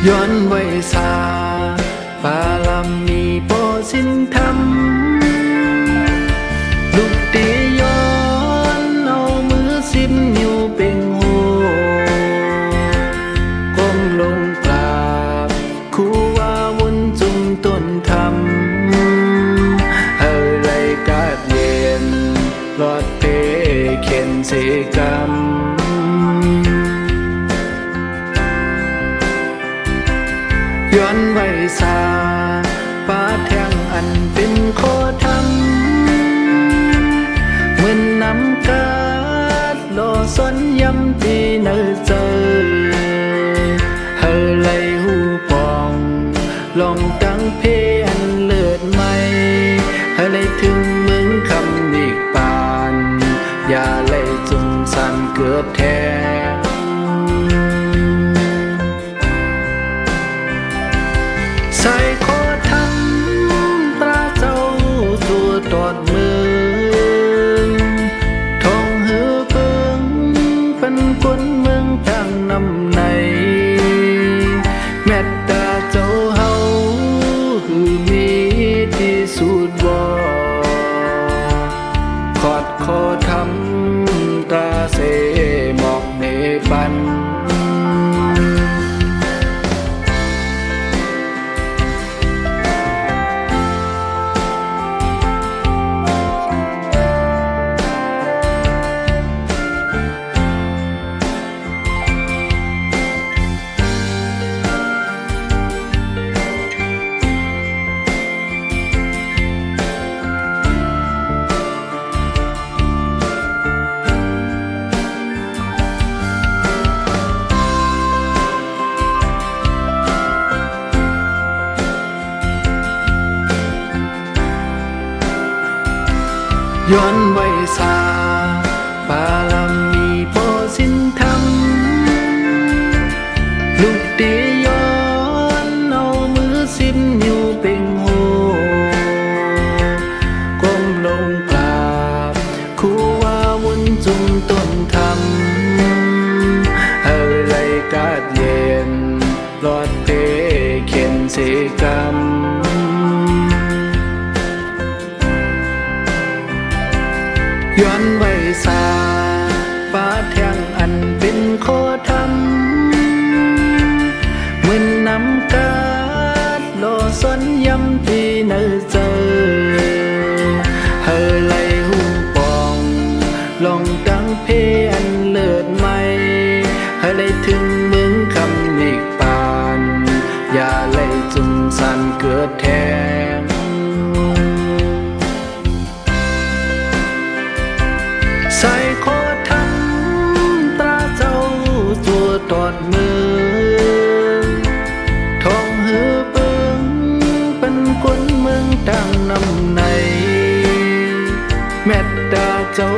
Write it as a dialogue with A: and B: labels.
A: ย้อนไว้สาปาลามีโปสินธรรมลูกตีย้อนเอามือสิบนิ้วเป็นโหก้มลงกราบครูว่าวนจุมต้นธรรมอะไรกาดเย็นรอดเปเข็นเสกรรมย้อนไว้สาป้าแทงอันเป็นโคธรรมเหมือนน้ำกาดโลสนยำตีเนื้อเจอเฮไลหูปองลองตั้งเพอันเลิศไม่เฮไลถึงมึงคำอีกปานอย่าไลจุ่มสันเกือบแทงใส่โคทำตราเจ้าตัวตอดมือทองหือเปิงเป็นคนเมืองตั้งนำในแม่ตาเจ้าเฮาคือมีที่สุดบ่ขอดโคทำตราเสหมอกเนปันย้อนไว้สาปาลามีโปสินธรรมลูกตีย้อนเอามือสิบนิ้วเป็นโหก้มลงกราบครูว่าวนจุมต้นธรรมอะไรกาดเย็นรอดเพเข็นเสกรรมย้อนไว้สาป้าแทงอันเป็นโคธรรมเหมือนน้ำกาดโลสนยำตีเนื้อเจอเฮไลหูปองลองตั้งเพอันเลิศไม่เฮไลถึงมึงคำอีกปานอย่าไลจุ่มสันเกิดแทงใส่โคทำตราเจ้าตัวตอดมือทองหือเปิงเป็นคนเมืองตั้งนำในแม่ตาเจ้า